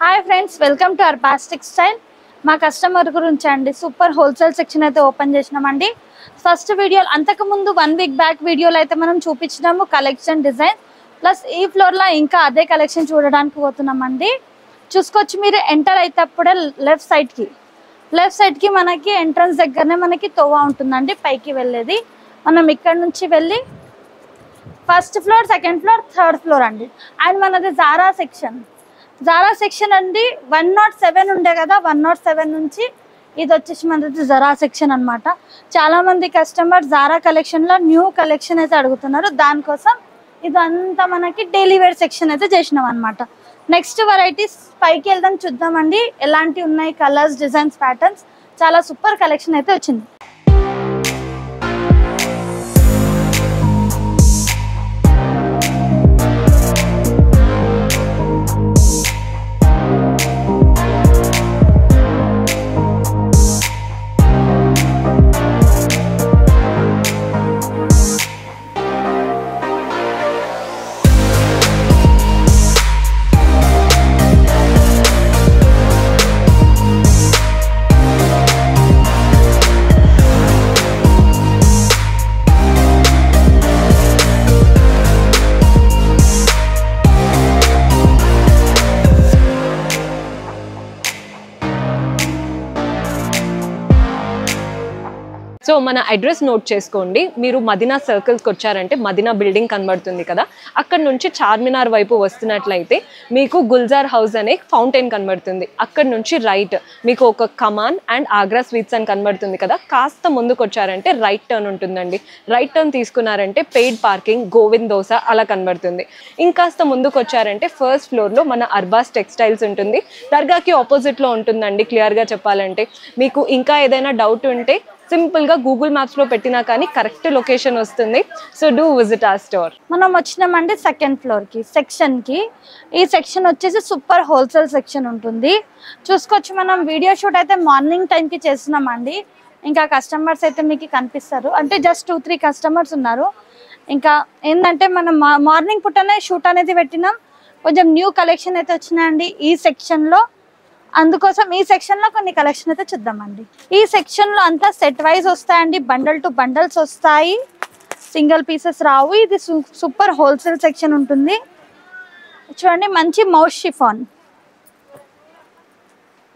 Hi friends, welcome to Arbaz textile. మా customer గురించి అండి సూపర్ హోల్సేల్ సెక్షన్ అయితే ఓపెన్ చేసినామండి. ఫస్ట్ వీడియోలు అంతకుముందు 1 వీక్ బ్యాక్ వీడియోలో అయితే మనం చూపించినాము కలెక్షన్ డిజైన్. ప్లస్ ఈ ఫ్లోర్లో ఇంకా అదే కలెక్షన్ చూడడానికి పోతున్నామండి. చూసుకోవచ్చు, మీరు ఎంటర్ అయితేప్పుడే లెఫ్ట్ సైడ్కి మనకి ఎంట్రన్స్ దగ్గరనే మనకి తోవా ఉంటుందండి పైకి వెళ్ళేది. మనం ఇక్కడ నుంచి వెళ్ళి first floor, second floor, third floor అండి. అండ్ మనది జారా సెక్షన్ అండి. 107 ఉండే కదా, 107 నుంచి ఇది వచ్చేసి మనది జారా సెక్షన్ అనమాట. చాలా మంది కస్టమర్ జారా కలెక్షన్లో న్యూ కలెక్షన్ అయితే అడుగుతున్నారు. దానికోసం ఇదంతా మనకి డైలీ వేర్ సెక్షన్ అయితే చేసినాం అనమాట. నెక్స్ట్ వెరైటీస్ పైకి వెళ్దాం, చూద్దామండి ఎలాంటివి ఉన్నాయి, కలర్స్, డిజైన్స్, ప్యాటర్న్స్. చాలా సూపర్ కలెక్షన్ అయితే వచ్చింది. సో మన అడ్రస్ నోట్ చేసుకోండి. మీరు మదీనా సర్కిల్స్కి వచ్చారంటే మదీనా బిల్డింగ్ కనబడుతుంది కదా, అక్కడ నుంచి చార్మినార్ వైపు వస్తున్నట్లయితే మీకు గుల్జార్ హౌస్ అనే ఫౌంటైన్ కనబడుతుంది. అక్కడ నుంచి రైట్ మీకు ఒక కమాన్ అండ్ ఆగ్రా స్వీట్స్ అని కనబడుతుంది కదా, కాస్త ముందుకు వచ్చారంటే రైట్ టర్న్ ఉంటుందండి. రైట్ టర్న్ తీసుకున్నారంటే పెయిడ్ పార్కింగ్, గోవింద్ దోస అలా కనబడుతుంది. ఇంకాస్త ముందుకు వచ్చారంటే ఫస్ట్ ఫ్లోర్లో మన అర్బాస్ టెక్స్టైల్స్ ఉంటుంది. దర్గాకి ఆపోజిట్లో ఉంటుందండి. క్లియర్గా చెప్పాలంటే మీకు ఇంకా ఏదైనా డౌట్ ఉంటే సింపుల్గా గూగుల్ మ్యాప్స్లో పెట్టినా కానీ కరెక్ట్ లొకేషన్ వస్తుంది. So do visit are store. మనం వచ్చినామంటే సెకండ్ ఫ్లోర్కి సెక్షన్కి. ఈ సెక్షన్ వచ్చేసి సూపర్ హోల్సేల్ సెక్షన్ ఉంటుంది. చూసుకోవచ్చు, మనం వీడియో షూట్ అయితే మార్నింగ్ టైంకి చేస్తున్నామండి. ఇంకా కస్టమర్స్ అయితే మీకు కనిపిస్తారు. అంటే జస్ట్ 2-3 కస్టమర్స్ ఉన్నారు. ఇంకా ఏంటంటే మనం మార్నింగ్ పుట్టనే షూట్ అనేది పెట్టినాం. కొంచెం న్యూ కలెక్షన్ అయితే వచ్చినాయండి ఈ సెక్షన్లో. అందుకోసం ఈ సెక్షన్లో కొన్ని కలెక్షన్ అయితే చూద్దామండి. ఈ సెక్షన్లో అంతా సెట్ వైజ్ వస్తాయండి, బండల్ టు బండల్స్ వస్తాయి, సింగిల్ పీసెస్ రావు. ఇది సూపర్ హోల్సేల్ సెక్షన్ ఉంటుంది. చూడండి, మంచి మౌస్ షిఫాన్,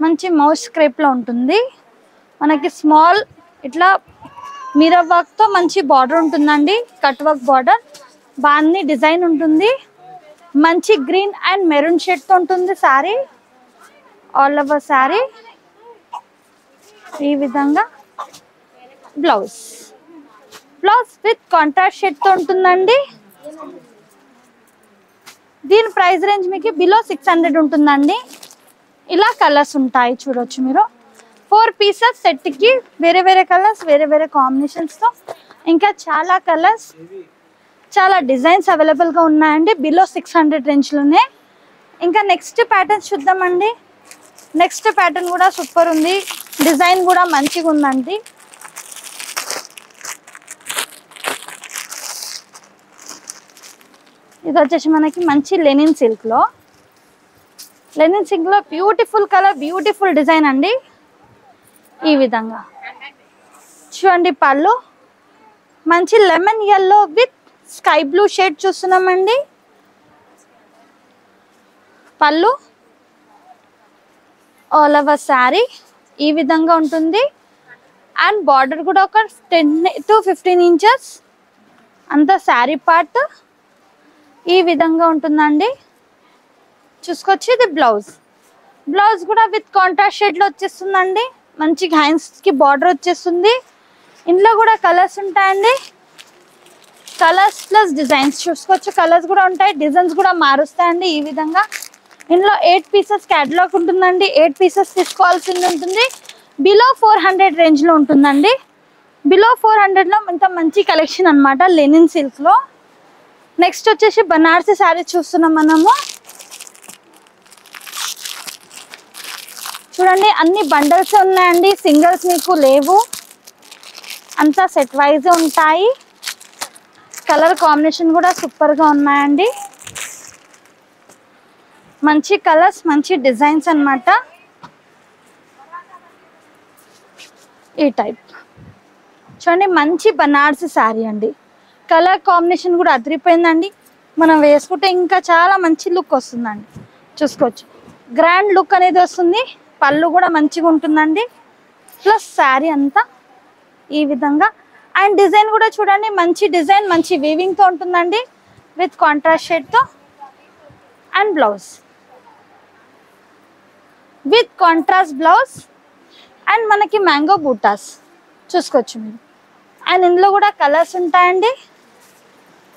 మంచి మౌస్ స్క్రేప్లో ఉంటుంది. మనకి స్మాల్ ఇట్లా మిర్రర్ వర్క్తో మంచి బార్డర్ ఉంటుందండి, కట్ వర్క్ బార్డర్. బాగా డిజైన్ ఉంటుంది. మంచి గ్రీన్ అండ్ మెరూన్ షేడ్తో ఉంటుంది శారీ. ఆల్ ఓవర్ శారీ ఈ విధంగా. బ్లౌజ్ విత్ కాంట్రాస్ట్ షేడ్తో ఉంటుందండి. దీని ప్రైస్ రేంజ్ మీకు బిలో 600 ఉంటుందండి. ఇలా కలర్స్ ఉంటాయి, చూడొచ్చు మీరు. 4 పీసెస్ సెట్కి వేరే వేరే కలర్స్, వేరే వేరే కాంబినేషన్స్తో. ఇంకా చాలా కలర్స్, చాలా డిజైన్స్ అవైలబుల్గా ఉన్నాయండి బిలో 600 రేంజ్లోనే. ఇంకా నెక్స్ట్ ప్యాటర్న్స్ చూద్దామండి. నెక్స్ట్ ప్యాటర్న్ కూడా సూపర్ ఉంది, డిజైన్ కూడా మంచిగా ఉందండి. ఇది వచ్చేసి మనకి మంచి లెనిన్ సిల్క్లో బ్యూటిఫుల్ కలర్, బ్యూటిఫుల్ డిజైన్ అండి. ఈ విధంగా చూడండి. పళ్ళు మంచి lemon yellow with sky blue shade చూస్తున్నామండి. పళ్ళు ఆల్ ఓవర్ శారీ ఈ విధంగా ఉంటుంది. అండ్ బార్డర్ కూడా ఒక 10 to 15 ఇంచెస్ అంతా శారీ పార్ట్ ఈ విధంగా ఉంటుందండి. చూసుకొచ్చి ఇది బ్లౌజ్ కూడా విత్ కాంట్రాస్ట్ షేడ్లో వచ్చేస్తుందండి. మంచి హ్యాండ్స్కి బార్డర్ వచ్చేస్తుంది. ఇందులో కూడా కలర్స్ ఉంటాయండి, కలర్స్ ప్లస్ డిజైన్స్. చూసుకోవచ్చు, కలర్స్ కూడా ఉంటాయి, డిజైన్స్ కూడా మారుస్తాయండి. ఈ విధంగా ఇందులో 8 పీసెస్ క్యాటలాగ్ ఉంటుందండి. 8 పీసెస్ తీసుకోవాల్సింది ఉంటుంది. బిలో 400 రేంజ్లో ఉంటుందండి. బిలో 400లో ఇంత మంచి కలెక్షన్ అనమాట లెనిన్ సిల్క్లో. నెక్స్ట్ వచ్చేసి బనారసి శారీ చూస్తున్నాం మనము. చూడండి, అన్ని బండల్స్ ఉన్నాయండి, సింగిల్స్ మీకు లేవు. అంతా సెట్ వైజ్ ఉంటాయి. కలర్ కాంబినేషన్ కూడా సూపర్గా ఉన్నాయండి. మంచి కలర్స్, మంచి డిజైన్స్ అన్నమాట. ఈ టైప్ చూడండి, మంచి బనారసి శారీ అండి. కలర్ కాంబినేషన్ కూడా అదిరిపోయిందండి. మనం వేసుకుంటే ఇంకా చాలా మంచి లుక్ వస్తుందండి. చూసుకోవచ్చు, గ్రాండ్ లుక్ అనేది వస్తుంది. పళ్ళు కూడా మంచిగా ఉంటుందండి. ప్లస్ శారీ అంతా ఈ విధంగా. అండ్ డిజైన్ కూడా చూడండి, మంచి డిజైన్, మంచి వీవింగ్తో ఉంటుందండి. విత్ కాంట్రాస్ట్ షేడ్తో. And blouse with contrast blouse. And మనకి మ్యాంగో బూటాస్ చూసుకోవచ్చు మీరు. అండ్ ఇందులో కూడా కలర్స్ ఉంటాయండి.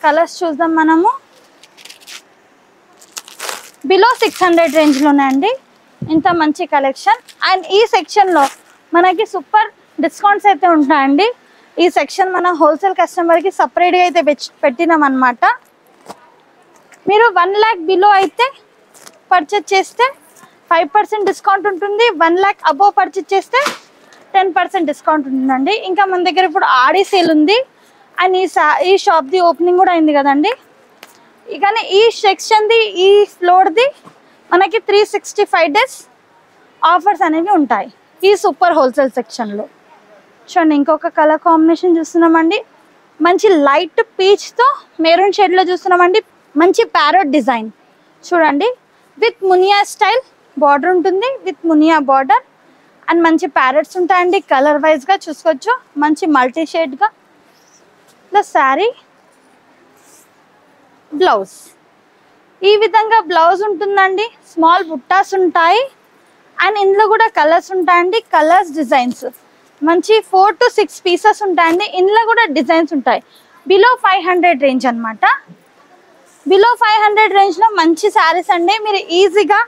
కలర్స్ చూద్దాం మనము. బిలో 600 రేంజ్లోనే అండి ఇంత మంచి కలెక్షన్. అండ్ ఈ సెక్షన్లో మనకి సూపర్ డిస్కౌంట్స్ అయితే ఉంటాయండి. ఈ సెక్షన్ మన హోల్సేల్ కస్టమర్కి సపరేట్గా అయితే పెట్టినాం అనమాట. మీరు 1 lakh బిలో అయితే పర్చేజ్ చేస్తే 5% డిస్కౌంట్ ఉంటుంది. 1 lakh అబోవ్ పర్చేజ్ చేస్తే 10% డిస్కౌంట్ ఉంటుందండి. ఇంకా మన దగ్గర ఇప్పుడు ఆడి సేల్ ఉంది. అండ్ ఈ షాప్ది ఓపెనింగ్ కూడా అయింది కదండి. కానీ ఈ సెక్షన్ది, ఈ ఫ్లోర్ది మనకి 365 days ఆఫర్స్ అనేవి ఉంటాయి ఈ సూపర్ హోల్సేల్ సెక్షన్లో. చూడండి, ఇంకొక కలర్ కాంబినేషన్ చూస్తున్నామండి. మంచి లైట్ పీచ్తో మెరూన్ షేడ్లో చూస్తున్నామండి. మంచి ప్యారెట్ డిజైన్ చూడండి, విత్ మునియా స్టైల్ బార్డర్ ఉంటుంది. విత్ మునియా బార్డర్ అండ్ మంచి ప్యారెట్స్ ఉంటాయండి. కలర్ వైజ్గా చూసుకోవచ్చు, మంచి మల్టీ షేడ్గా. ప్లస్ శారీ, బ్లౌజ్ ఈ విధంగా బ్లౌజ్ ఉంటుందండి. స్మాల్ బుట్టాస్ ఉంటాయి. అండ్ ఇందులో కూడా కలర్స్ ఉంటాయండి. కలర్స్, డిజైన్స్ మంచి 4 to 6 పీసెస్ ఉంటాయండి. ఇందులో కూడా డిజైన్స్ ఉంటాయి. బిలో 500 రేంజ్ అనమాట. బిలో 500 రేంజ్లో మంచి శారీస్ అండి. మీరు ఈజీగా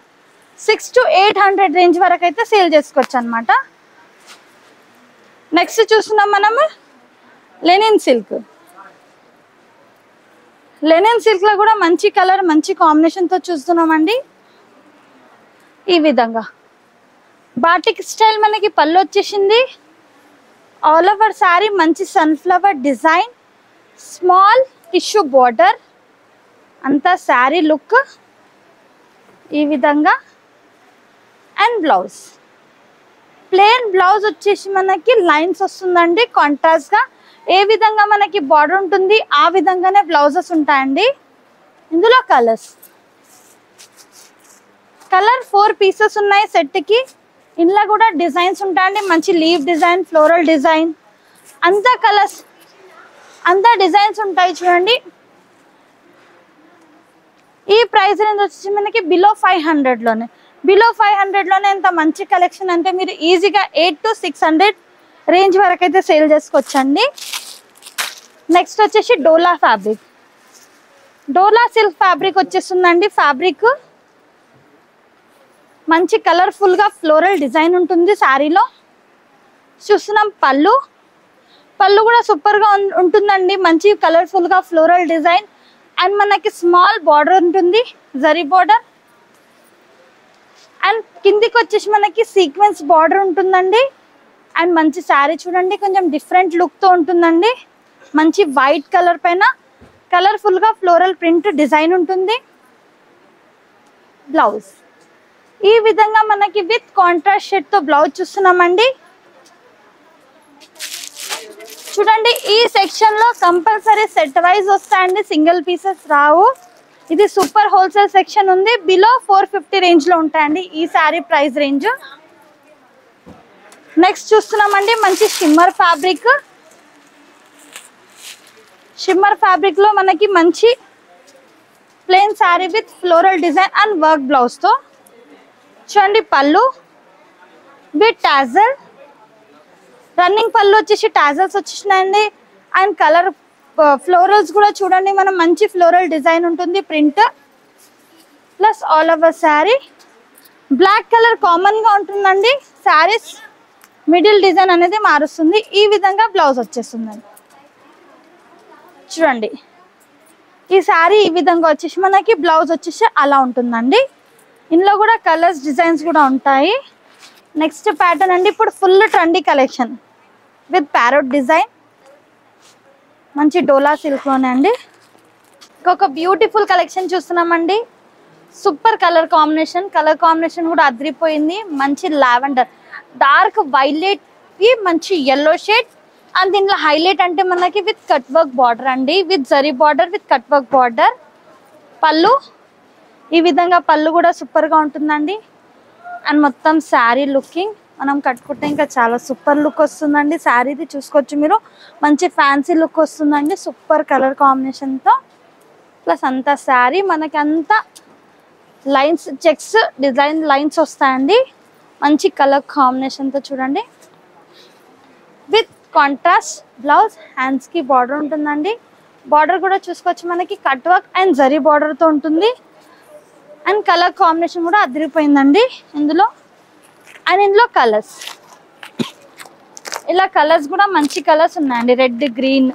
6 to 800 రేంజ్ వరకు అయితే సేల్ చేసుకోవచ్చు అనమాట. నెక్స్ట్ చూస్తున్నాం మనము లెనిన్ సిల్క్. లెనిన్ సిల్క్లో కూడా మంచి కలర్, మంచి కాంబినేషన్తో చూస్తున్నామండి. ఈ విధంగా బాటిక్ స్టైల్ మనకి పళ్ళు వచ్చేసింది. ఆల్ ఓవర్ శారీ మంచి sunflower design, small tissue border, అంతా శారీ లుక్ ఈ విధంగా. అండ్ బ్లౌజ్ ప్లెయిన్ బ్లౌజ్ వచ్చేసి మనకి లైన్స్ వస్తుందండి. కాంట్రాస్ట్గా ఏ విధంగా మనకి బార్డర్ ఉంటుంది ఆ విధంగానే బ్లౌజెస్ ఉంటాయండి. ఇందులో కలర్ 4 పీసెస్ ఉన్నాయి సెట్కి. ఇందులో కూడా డిజైన్స్ ఉంటాయండి. మంచి లీవ్ డిజైన్, ఫ్లోరల్ డిజైన్, అంతా కలర్స్, అంతా డిజైన్స్ ఉంటాయి చూడండి. ఈ ప్రైస్ రేంజ్ వచ్చి మనకి బిలో 500లోనే. బిలో 500లోనే ఎంత మంచి కలెక్షన్ అంటే మీరు ఈజీగా 8 to 600 రేంజ్ వరకు అయితే సేల్ చేసుకోవచ్చండి. నెక్స్ట్ వచ్చేసి డోలా ఫ్యాబ్రిక్. డోలా సిల్క్ ఫ్యాబ్రిక్ వచ్చేస్తుందండి. ఫ్యాబ్రిక్ మంచి కలర్ఫుల్గా ఫ్లోరల్ డిజైన్ ఉంటుంది శారీలో. చూస్తున్నాం పళ్ళు కూడా సూపర్గా ఉంటుందండి. మంచి కలర్ఫుల్గా ఫ్లోరల్ డిజైన్. అండ్ మనకి స్మాల్ బార్డర్ ఉంటుంది, జరీ బార్డర్. అండ్ కిందికి వచ్చేసి మనకి సీక్వెన్స్ బార్డర్ ఉంటుందండి. అండ్ మంచి శారీ చూడండి, కొంచెం డిఫరెంట్ లుక్తో ఉంటుందండి. మంచి వైట్ కలర్ పైన కలర్ఫుల్గా ఫ్లోరల్ ప్రింట్ డిజైన్ ఉంటుంది. బ్లౌజ్ ఈ విధంగా మనకి విత్ కాంట్రాస్ట్ షేడ్తో బ్లౌజ్ చూస్తున్నామండి. చూడండి, ఈ సెక్షన్లో కంపల్సరీ సెట్ వైజ్ వస్తాయండి, సింగిల్ పీసెస్ రావు. ఇది సూపర్ హోల్సేల్ సెక్షన్ ఉంది. బిలో 450 రేంజ్లో ఉంటాయండి ఈ శారీ ప్రైస్ రేంజ్. నెక్స్ట్ చూస్తున్నామండి మంచి షిమ్మర్ ఫ్యాబ్రిక్. షిమ్మర్ ఫ్యాబ్రిక్లో మనకి మంచి plain sari with floral design and work బ్లౌజ్తో. చూడండి, pallu with tassel, running pallu వచ్చేసి టాజల్స్ వచ్చేసినాయండి. అండ్ కలర్ ఫ్లోరల్స్ కూడా చూడండి, మనం మంచి ఫ్లోరల్ డిజైన్ ఉంటుంది, print. Plus all over sari black colour కామన్గా ఉంటుందండి. శారీస్ మిడిల్ డిజైన్ అనేది మారుస్తుంది. ఈ విధంగా బ్లౌజ్ వచ్చేస్తుందండి. చూడండి, ఈ శారీ ఈ విధంగా వచ్చేసి మనకి బ్లౌజ్ వచ్చేసి అలా ఉంటుందండి. ఇందులో కూడా కలర్స్, డిజైన్స్ కూడా ఉంటాయి. నెక్స్ట్ ప్యాటర్న్ అండి, ఇప్పుడు full trendy collection with parrot design. మంచి డోలా సిల్క్లోనే అండి. ఇంకొక బ్యూటిఫుల్ కలెక్షన్ చూస్తున్నామండి. సూపర్ కలర్ కాంబినేషన్ కూడా అదిరిపోయింది. మంచి లావెండర్, డార్క్ వైలెట్ కి మంచి yellow షేడ్. అండ్ దీంట్లో హైలైట్ అంటే మనకి విత్ కట్ వర్క్ బార్డర్ అండి, with zari border, with cut work border. పళ్ళు ఈ విధంగా పళ్ళు కూడా సూపర్ గా ఉంటుందండి. అండ్ మొత్తం శారీ లుకింగ్ మనం కట్టుకుంటే ఇంకా చాలా సూపర్ లుక్ వస్తుందండి. శారీది చూసుకోవచ్చు మీరు, మంచి ఫ్యాన్సీ లుక్ వస్తుందండి సూపర్ కలర్ కాంబినేషన్ తో. ప్లస్ అంతా శారీ మనకి అంతా లైన్స్, చెక్స్ డిజైన్ లైన్స్ వస్తాయండి. మంచి కలర్ కాంబినేషన్ తో చూడండి. విత్ కాంట్రాస్ట్ బ్లౌజ్, హ్యాండ్స్ కి బార్డర్ ఉంటుందండి. బార్డర్ కూడా చూసుకోవచ్చు మనకి cut work and zari border తో ఉంటుంది. అండ్ కలర్ కాంబినేషన్ కూడా అదిరిపోయిందండి ఇందులో. అండ్ ఇందులో కలర్స్, ఇలా కలర్స్ కూడా మంచి కలర్స్ ఉన్నాయండి. Red green,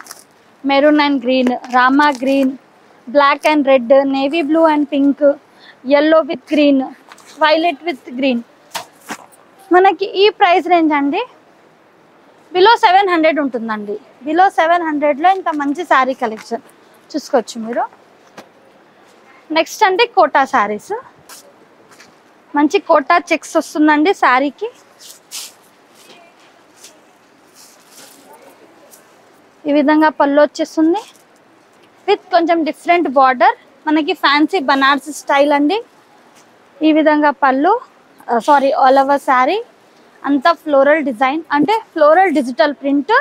maroon and green, Rama green, black and red, navy blue and pink, yellow with green, violet with green. మనకి ఈ ప్రైస్ రేంజ్ అండి బిలో 700 ఉంటుందండి. బిలో 700లో ఇంత మంచి శారీ కలెక్షన్ చూసుకోవచ్చు మీరు. నెక్స్ట్ అంటే కోటా శారీస్, మంచి కోటా చెక్స్ వస్తుందండి శారీకి. ఈ విధంగా పళ్ళు వచ్చేస్తుంది విత్ కొంచెం డిఫరెంట్ బార్డర్, మనకి ఫ్యాన్సీ బనారసి స్టైల్ అండి. ఈ విధంగా పళ్ళు, సారీ ఆల్ ఓవర్ శారీ అంతా ఫ్లోరల్ డిజైన్, అంటే floral digital print,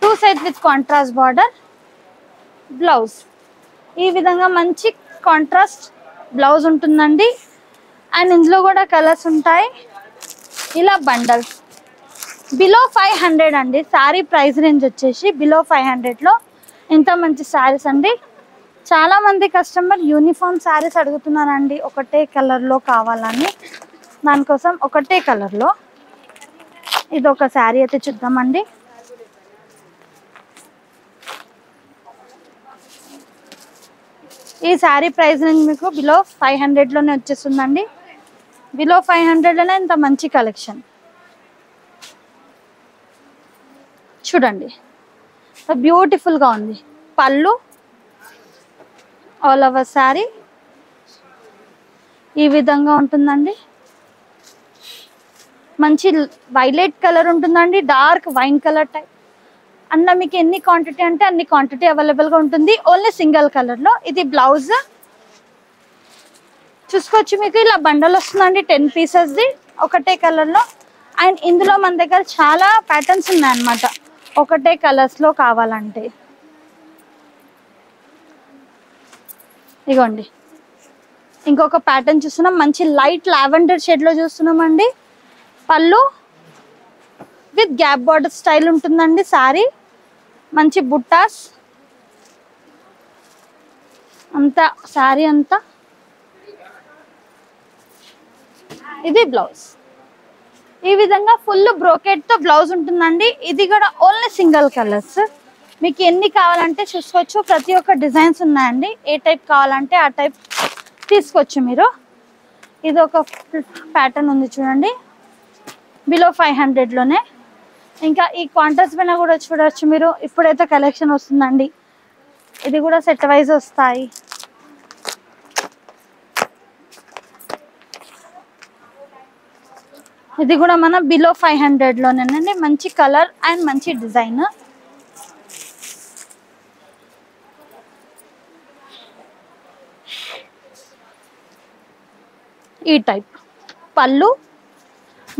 2 side with contrast border. Blouse ఈ విధంగా మంచి కాంట్రాస్ట్ బ్లౌజ్ ఉంటుందండి. అండ్ ఇందులో కూడా కలర్స్ ఉంటాయి. ఇలా బండల్స్ బిలో 500 అండి. శారీ ప్రైస్ రేంజ్ వచ్చేసి బిలో 500లో ఇంత మంచి శారీస్ అండి. చాలా మంది కస్టమర్ యూనిఫామ్ శారీస్ అడుగుతున్నారండి, ఒకటే కలర్లో కావాలని. దానికోసం ఒకటే కలర్లో ఇది ఒక శారీ అయితే చూద్దామండి. ఈ శారీ ప్రైస్ రేంజ్ మీకు బిలో 500లోనే వచ్చేస్తుందండి. బిలో 500లోనే ఇంత మంచి కలెక్షన్ చూడండి, బ్యూటిఫుల్గా ఉంది. పళ్ళు ఆల్ ఓవర్ శారీ ఈ విధంగా ఉంటుందండి. మంచి వైలెట్ కలర్ ఉంటుందండి, డార్క్ వైన్ కలర్ టైప్. అన్న మీకు ఎన్ని క్వాంటిటీ అంటే అన్ని క్వాంటిటీ అవైలబుల్గా ఉంటుంది, ఓన్లీ సింగిల్ కలర్లో. ఇది బ్లౌజ్ చూసుకోవచ్చు, మీకు ఇలా బండల్ వస్తుందండి 10 పీసెస్ది ఒకటే కలర్లో. అండ్ ఇందులో మన దగ్గర చాలా ప్యాటర్న్స్ ఉన్నాయన్నమాట ఒకటే కలర్స్లో కావాలంటే. ఇగోండి ఇంకొక ప్యాటర్న్ చూస్తున్నాం, మంచి లైట్ లావెండర్ షేడ్లో చూస్తున్నామండి. పళ్ళు విత్ గ్యాప్ బార్డర్ స్టైల్ ఉంటుందండి శారీ, మంచి బుట్టాస్ అంతా శారీ అంతా. ఇది బ్లౌజ్ ఈ విధంగా ఫుల్ బ్రోకెట్తో బ్లౌజ్ ఉంటుందండి. ఇది కూడా ఓన్లీ సింగిల్ కలర్స్, మీకు ఎన్ని కావాలంటే చూసుకోవచ్చు. ప్రతి ఒక్క డిజైన్స్ ఉన్నాయండి, ఏ టైప్ కావాలంటే ఆ టైప్ తీసుకోవచ్చు మీరు. ఇది ఒక ప్యాటర్న్ ఉంది చూడండి బిలో 500లోనే. ఇంకా ఈ కాంట్రాస్ట్ పైన కూడా చూడవచ్చు మీరు, ఇప్పుడైతే కలెక్షన్ వస్తుందండి. ఇది కూడా సెట్ వైజ్ వస్తాయి. ఇది కూడా మన బిలో 500లోనేనండి. మంచి కలర్ అండ్ మంచి డిజైన్. ఈ టైప్ పళ్ళు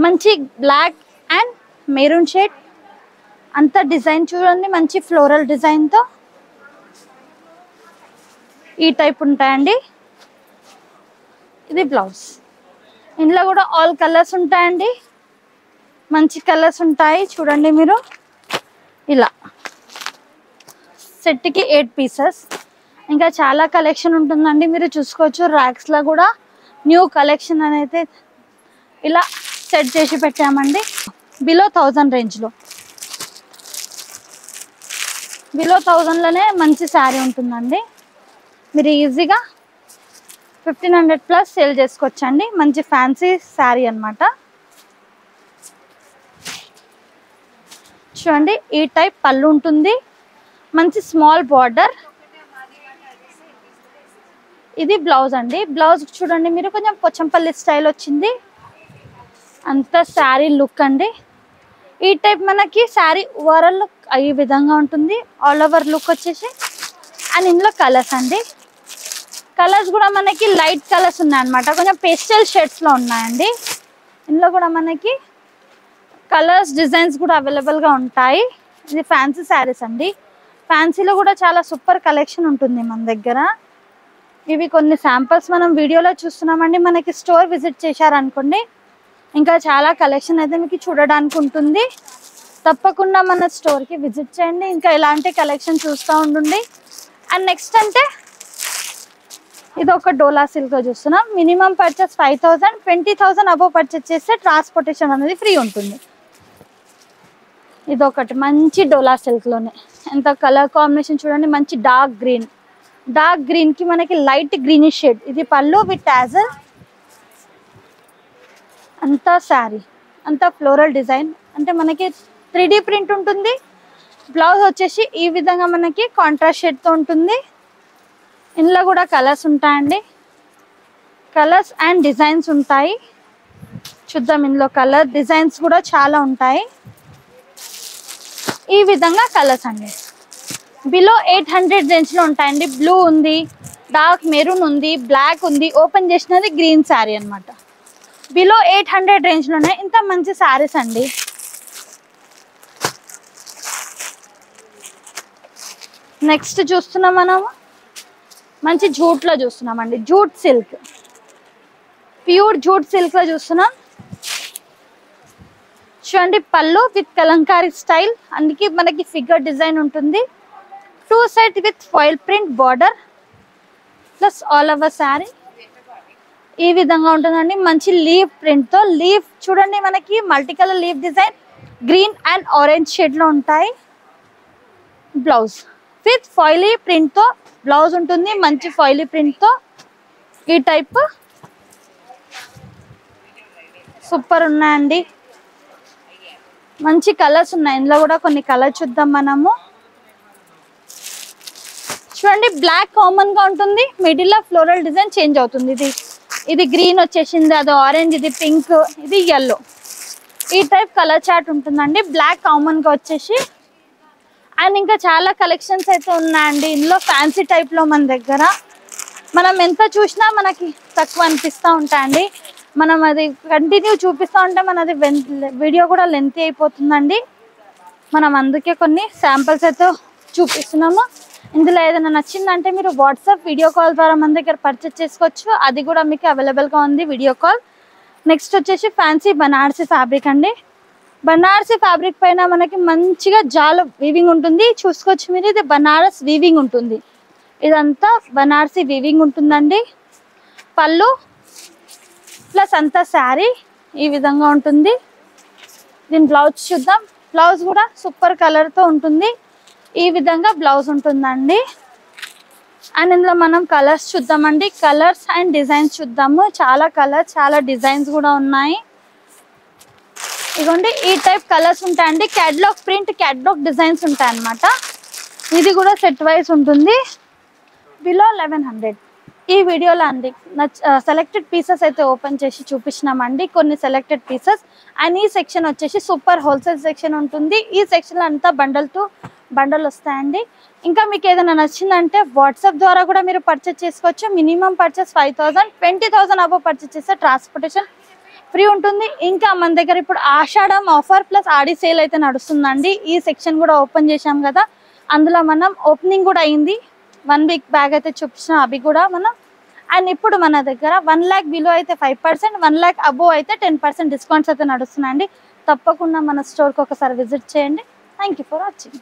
మంచి బ్లాక్ అండ్ మెరూన్ షేడ్ అంత డిజైన్ చూడండి, మంచి ఫ్లోరల్ డిజైన్తో ఈ టైప్ ఉంటాయండి. ఇది బ్లౌజ్, ఇందులో కూడా ఆల్ కలర్స్ ఉంటాయండి, మంచి కలర్స్ ఉంటాయి చూడండి మీరు. ఇలా సెట్కి 8 పీసెస్. ఇంకా చాలా కలెక్షన్ ఉంటుందండి, మీరు చూసుకోవచ్చు. ర్యాక్స్లో కూడా న్యూ కలెక్షన్ అనేది ఇలా సెట్ చేసి పెట్టామండి. బిలో 1000 రేంజ్లో, బిలో 1000లోనే మంచి శారీ ఉంటుందండి. మీరు ఈజీగా 1500 ప్లస్ సేల్ చేసుకోవచ్చండి. మంచి ఫ్యాన్సీ శారీ అన్నమాట. చూడండి ఈ టైప్ పళ్ళు ఉంటుంది, మంచి స్మాల్ బార్డర్. ఇది బ్లౌజ్ అండి. బ్లౌజ్ చూడండి మీరు కొంచెం పోచంపల్లి స్టైల్ వచ్చింది. అంతా శారీ లుక్ అండి. ఈ టైప్ మనకి శారీ ఓవరాల్ లుక్ ఈ విధంగా ఉంటుంది. ఆల్ ఓవర్ లుక్ వచ్చేసి. అండ్ ఇందులో కలర్స్ అండి. కలర్స్ కూడా మనకి లైట్ కలర్స్ ఉన్నాయన్నమాట, కొంచెం పేస్టల్ షేడ్స్లో ఉన్నాయండి. ఇందులో కూడా మనకి కలర్స్ డిజైన్స్ కూడా అవైలబుల్గా ఉంటాయి. ఇది ఫ్యాన్సీ శారీస్ అండి. ఫ్యాన్సీలో కూడా చాలా సూపర్ కలెక్షన్ ఉంటుంది మన దగ్గర. ఇవి కొన్ని శాంపిల్స్ మనం వీడియోలో చూస్తున్నామండి. మనకి స్టోర్ విజిట్ చేశారనుకోండి ఇంకా చాలా కలెక్షన్ అయితే మీకు చూడడానికి ఉంటుంది. తప్పకుండా మన స్టోర్కి విజిట్ చేయండి. ఇంకా ఇలాంటి కలెక్షన్ చూస్తూ ఉండండి. అండ్ నెక్స్ట్ అంటే ఇది ఒక డోలా సిల్క్ చూస్తున్నాం. మినిమం పర్చేస్ 5000, 20,000 అబోవ్ పర్చేస్ చేస్తే ట్రాన్స్పోర్టేషన్ అనేది ఫ్రీ ఉంటుంది. ఇది ఒకటి మంచి డోలా సిల్క్లోనే ఎంత కలర్ కాంబినేషన్ చూడండి. మంచి డార్క్ గ్రీన్, డార్క్ గ్రీన్కి మనకి లైట్ గ్రీనిష్ షేడ్. ఇది పళ్ళు విత్ టాజల్. అంతా శారీ అంతా ఫ్లోరల్ డిజైన్ అంటే మనకి 3D ప్రింట్ ఉంటుంది. బ్లౌజ్ వచ్చేసి ఈ విధంగా మనకి కాంట్రాస్ట్ షేడ్తో ఉంటుంది. ఇందులో కూడా కలర్స్ ఉంటాయండి. కలర్స్ అండ్ డిజైన్స్ ఉంటాయి. చూద్దాం. ఇందులో కలర్ డిజైన్స్ కూడా చాలా ఉంటాయి. ఈ విధంగా కలర్స్ అండి. బిలో 800 రేంజ్లో ఉంటాయండి. బ్లూ ఉంది, డార్క్ మెరూన్ ఉంది, బ్లాక్ ఉంది. ఓపెన్ చేసినది గ్రీన్ శారీ అనమాట. బిలో 800 రేంజ్లోనే ఇంత మంచి శారీస్ అండి. నెక్స్ట్ చూస్తున్నాం మనం మంచి జూట్లో చూస్తున్నామండి. జూట్ సిల్క్, ప్యూర్ జూట్ సిల్క్లో చూస్తున్నాం. చూడండి పళ్ళు విత్ కలంకారీ స్టైల్. అందుకే మనకి ఫిగర్ డిజైన్ ఉంటుంది. 2 set with foil print border plus all over sari ఈ విధంగా ఉంటుందండి. మంచి లీవ్ ప్రింట్తో. లీవ్ చూడండి మనకి multi colour leave design green and orange షేడ్లో ఉంటాయి. బ్లౌజ్ విత్ ఫాయిలీ ప్రింట్తో బ్లౌజ్ ఉంటుంది. మంచి ఫాయిలీ ప్రింట్తో ఈ టైప్ సూపర్ ఉన్నాయండి. మంచి కలర్స్ ఉన్నాయి. ఇందులో కూడా కొన్ని కలర్స్ చూద్దాం మనము. చూడండి బ్లాక్ కామన్ గా ఉంటుంది. మిడిల్ లో ఫ్లోరల్ డిజైన్ చేంజ్ అవుతుంది. ఇది గ్రీన్ వచ్చేసింది, అది ఆరెంజ్, ఇది పింక్, ఇది yellow. ఈ టైప్ కలర్ చార్ట్ ఉంటుందండి. బ్లాక్ కామన్ గా వచ్చేసి. అండ్ ఇంకా చాలా కలెక్షన్స్ అయితే ఉన్నాయండి. ఇందులో ఫ్యాన్సీ టైప్ లో మన దగ్గర మనం ఎంత చూసినా మనకి తక్కువ అనిపిస్తూ ఉంటాయండి. మనం అది కంటిన్యూ చూపిస్తూ ఉంటే మనది వీడియో కూడా లెంతీ అయిపోతుందండి. మనం అందుకే కొన్ని శాంపిల్స్ అయితే చూపిస్తున్నాము. ఇందులో ఏదైనా నచ్చిందంటే మీరు వాట్సాప్ వీడియో కాల్ ద్వారా మన దగ్గర పర్చేస్ చేసుకోవచ్చు. అది కూడా మీకు అవైలబుల్గా ఉంది వీడియో కాల్. నెక్స్ట్ వచ్చేసి ఫ్యాన్సీ బనారసి ఫ్యాబ్రిక్ అండి. బనారసి ఫ్యాబ్రిక్ పైన మనకి మంచిగా జాల వీవింగ్ ఉంటుంది. చూసుకోవచ్చు మీరు. ఇది బనారస్ వీవింగ్ ఉంటుంది. ఇదంతా బనారసి వీవింగ్ ఉంటుందండి. పళ్ళు ప్లస్ అంతా శారీ ఈ విధంగా ఉంటుంది. దీని బ్లౌజ్ చూద్దాం. బ్లౌజ్ కూడా సూపర్ కలర్తో ఉంటుంది. ఈ విధంగా బ్లౌజ్ ఉంటుందండి. అండ్ ఇందులో మనం కలర్స్ చూద్దామండి. కలర్స్ అండ్ డిజైన్స్ చూద్దాము. చాలా కలర్స్, చాలా డిజైన్స్ కూడా ఉన్నాయి. ఇదిగోండి ఈ టైప్ కలర్స్ ఉంటాయండి. క్యాటలాగ్ ప్రింట్, క్యాటలాగ్ డిజైన్స్ ఉంటాయి అన్నమాట. ఇది కూడా సెట్ వైజ్ ఉంటుంది. బిలో 1100. ఈ వీడియోలో అండి సెలెక్టెడ్ పీసెస్ అయితే ఓపెన్ చేసి చూపించినామండి. కొన్ని సెలెక్టెడ్ పీసెస్. అండ్ ఈ సెక్షన్ వచ్చేసి సూపర్ హోల్సేల్ సెక్షన్ ఉంటుంది. ఈ సెక్షన్లో అంతా బండల్ టు బండల్ వస్తాయండి. ఇంకా మీకు ఏదైనా నచ్చిందంటే వాట్సాప్ ద్వారా కూడా మీరు పర్చేస్ చేసుకోవచ్చు. మినిమం పర్చేస్ 5000, 20,000 అబోవ్ పర్చేస్ చేస్తే ట్రాన్స్పోర్టేషన్ ఫ్రీ ఉంటుంది. ఇంకా మన దగ్గర ఇప్పుడు ఆషాఢం ఆఫర్ ప్లస్ ఆడి సేల్ అయితే నడుస్తుందండి. ఈ సెక్షన్ కూడా ఓపెన్ చేసాం కదా, అందులో మనం ఓపెనింగ్ కూడా అయింది. 1 వీక్ బ్యాగ్ అయితే చూపించిన అవి కూడా మనం. అండ్ ఇప్పుడు మన దగ్గర 1 lakh బిలో అయితే 5%, 1 lakh అబోవ్ అయితే 10% డిస్కౌంట్స్ అయితే నడుస్తున్నాయండి. తప్పకుండా మన స్టోర్కి ఒకసారి విజిట్ చేయండి. Thank you for watching.